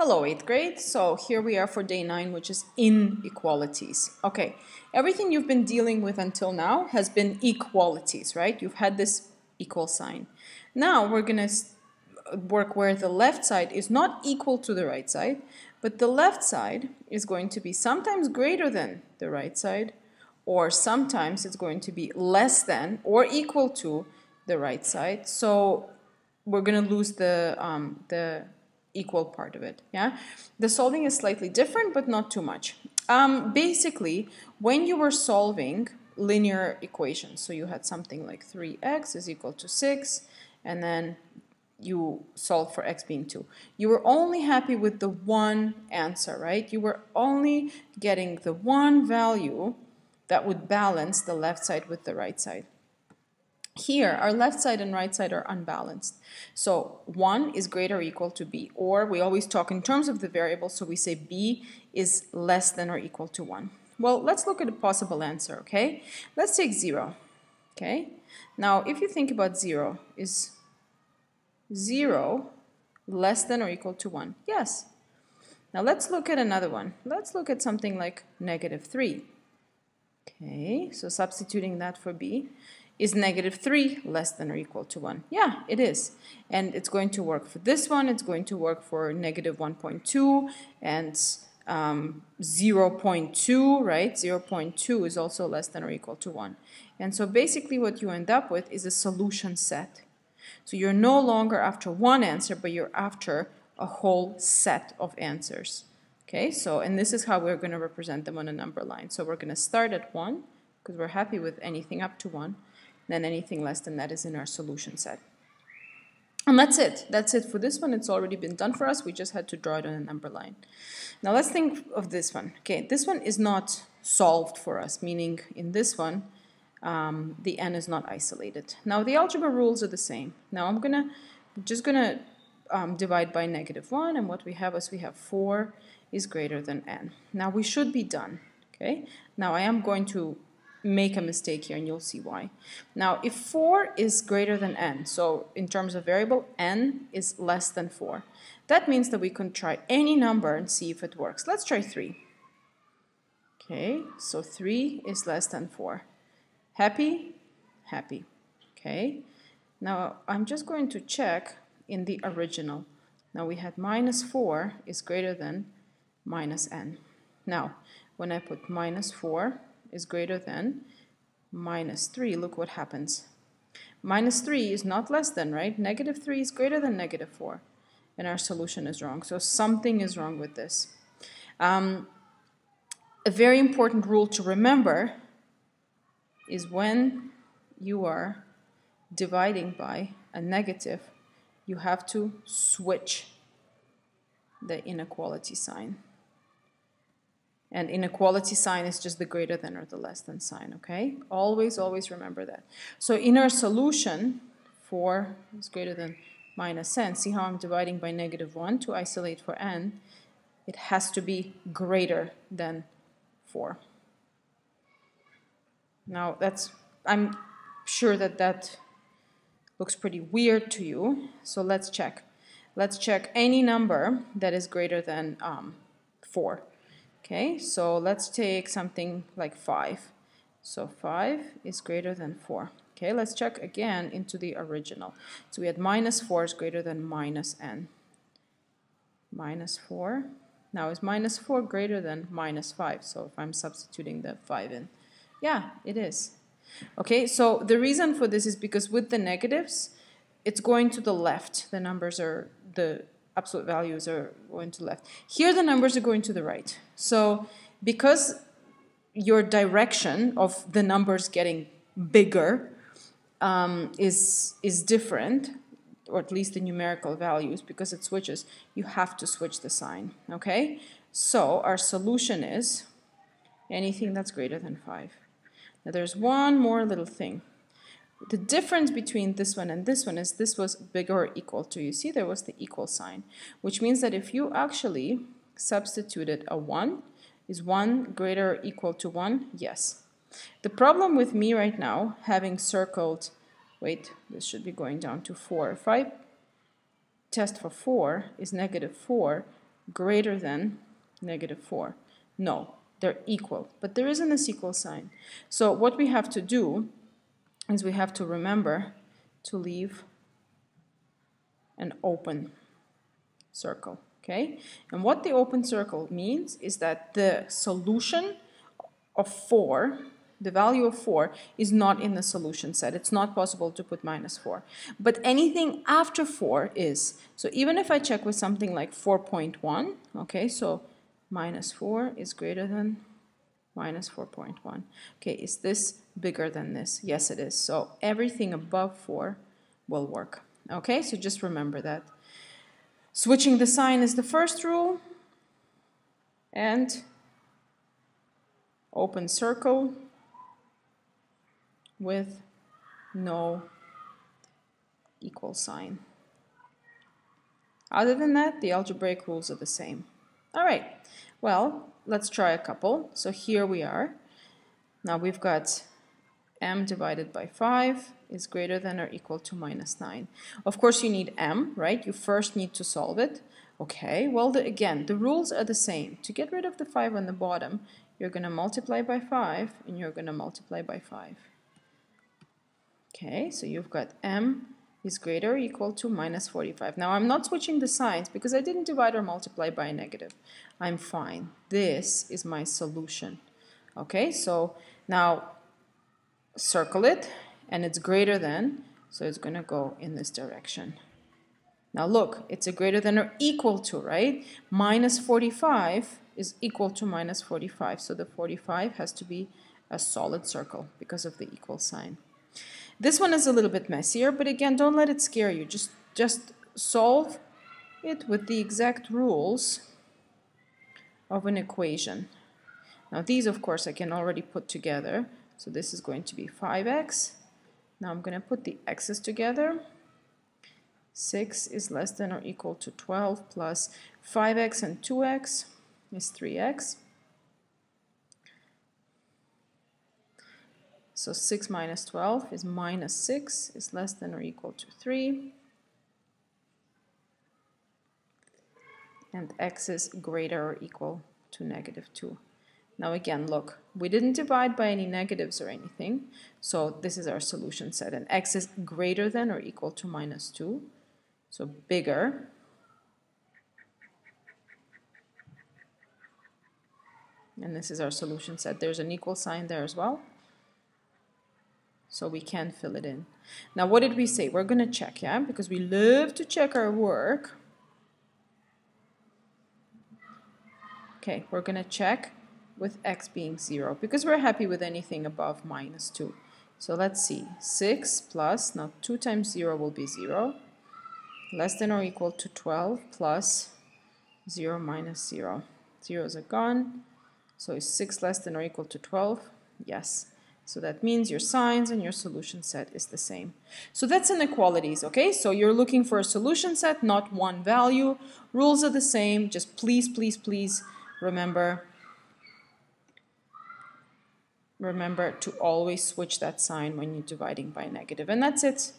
Hello, 8th grade. So here we are for day 9, which is inequalities. Okay, everything you've been dealing with until now has been equalities, right? You've had this equal sign. Now we're going to work where the left side is not equal to the right side, but the left side is going to be sometimes greater than the right side, or sometimes it's going to be less than or equal to the right side. So we're going to lose the equal part of it. Yeah, the solving is slightly different, but not too much. Basically, when you were solving linear equations, so you had something like 3x is equal to 6, and then you solve for x being 2. You were only happy with the one answer, right? You were only getting the one value that would balance the left side with the right side. Here, our left side and right side are unbalanced. So 1 is greater or equal to b, or we always talk in terms of the variable, so we say b is less than or equal to 1. Well, let's look at a possible answer, okay? Let's take 0, okay? Now, if you think about 0, is 0 less than or equal to 1? Yes. Now, let's look at another one. Let's look at something like -3. Okay, so substituting that for b. Is -3 less than or equal to 1? Yeah, it is. And it's going to work for this one. It's going to work for -1.2 and 0.2, right? 0.2 is also less than or equal to 1. And so basically what you end up with is a solution set. So you're no longer after one answer, but you're after a whole set of answers. Okay, so, and this is how we're going to represent them on a number line. So we're going to start at 1, because we're happy with anything up to 1. Then anything less than that is in our solution set. And that's it. That's it for this one. It's already been done for us. We just had to draw it on a number line. Now let's think of this one. Okay, this one is not solved for us, meaning in this one, the n is not isolated. Now the algebra rules are the same. Now I'm just gonna divide by -1, and what we have is we have 4 is greater than n. Now we should be done. Okay. Now I am going to make a mistake here, and you'll see why. Now, if 4 is greater than n, so in terms of variable, n is less than 4, that means that we can try any number and see if it works. Let's try 3. Okay, so 3 is less than 4. Happy? Happy. Okay, now I'm just going to check in the original. Now we had -4 is greater than -n. Now, when I put -4 is greater than -3, look what happens. -3 is not less than, right? -3 is greater than -4, and our solution is wrong. So something is wrong with this. A very important rule to remember is when you are dividing by a negative, you have to switch the inequality sign. And inequality sign is just the greater than or the less than sign, okay? Always, always remember that. So in our solution, 4 is greater than -n. See how I'm dividing by -1 to isolate for n? It has to be greater than 4. Now I'm sure that looks pretty weird to you, so let's check. Let's check any number that is greater than 4. Okay, so let's take something like 5. So 5 is greater than 4. Okay, let's check again into the original. So we had -4 is greater than -n. -4. Now is -4 greater than -5? So if I'm substituting the 5 in. Yeah, it is. Okay, so the reason for this is because with the negatives, it's going to the left. The numbers are, the absolute values are going to the left. Here the numbers are going to the right. So because your direction of the numbers getting bigger is different, or at least the numerical values, because it switches, you have to switch the sign, okay? So our solution is anything that's greater than 5. Now there's one more little thing. The difference between this one and this one is this was bigger or equal to. You see, there was the equal sign, which means that if you actually substituted a 1, is 1 greater or equal to 1? Yes. The problem with me right now, having circled, wait, this should be going down to 4. If I test for 4 is -4, greater than -4? No, they're equal, but there isn't this equal sign. So what we have to do is we have to remember to leave an open circle, okay? And what the open circle means is that the solution of 4, the value of 4, is not in the solution set. It's not possible to put -4. But anything after 4 is. So even if I check with something like 4.1, okay, so -4 is greater than -4.1. Okay, is this bigger than this? Yes, it is. So everything above 4 will work. Okay, so just remember that. Switching the sign is the first rule, and open circle with no equal sign. Other than that, the algebraic rules are the same. All right, well, let's try a couple. So here we are. Now we've got m divided by 5 is greater than or equal to -9. Of course, you need m, right? You first need to solve it. Okay, well, again, the rules are the same. To get rid of the 5 on the bottom, you're going to multiply by 5, and you're going to multiply by 5. Okay, so you've got m is greater or equal to -45. Now, I'm not switching the signs because I didn't divide or multiply by a negative. I'm fine. This is my solution. Okay, so now circle it, and it's greater than, so it's going to go in this direction. Now look, it's a greater than or equal to, right? -45 is equal to -45, so the 45 has to be a solid circle because of the equal sign. This one is a little bit messier, but again, don't let it scare you. Just solve it with the exact rules of an equation. Now these, of course, I can already put together. So this is going to be 5x. Now I'm going to put the x's together. 6 is less than or equal to 12 plus 5x and 2x is 3x. So 6 minus 12 is -6 is less than or equal to 3. And x is greater or equal to -2. Now again, look, we didn't divide by any negatives or anything, so this is our solution set. And x is greater than or equal to -2, so bigger. And this is our solution set. There's an equal sign there as well, so we can fill it in. Now what did we say? We're going to check, yeah? Because we love to check our work. Okay, we're going to check with x being 0, because we're happy with anything above -2. So let's see, 6 plus, now 2 times 0 will be 0, less than or equal to 12 plus 0 minus 0. Zeros are gone, so is 6 less than or equal to 12? Yes. So that means your signs and your solution set is the same. So that's inequalities, okay? So you're looking for a solution set, not one value. Rules are the same, just please, please, please remember to always switch that sign when you're dividing by negative. And that's it.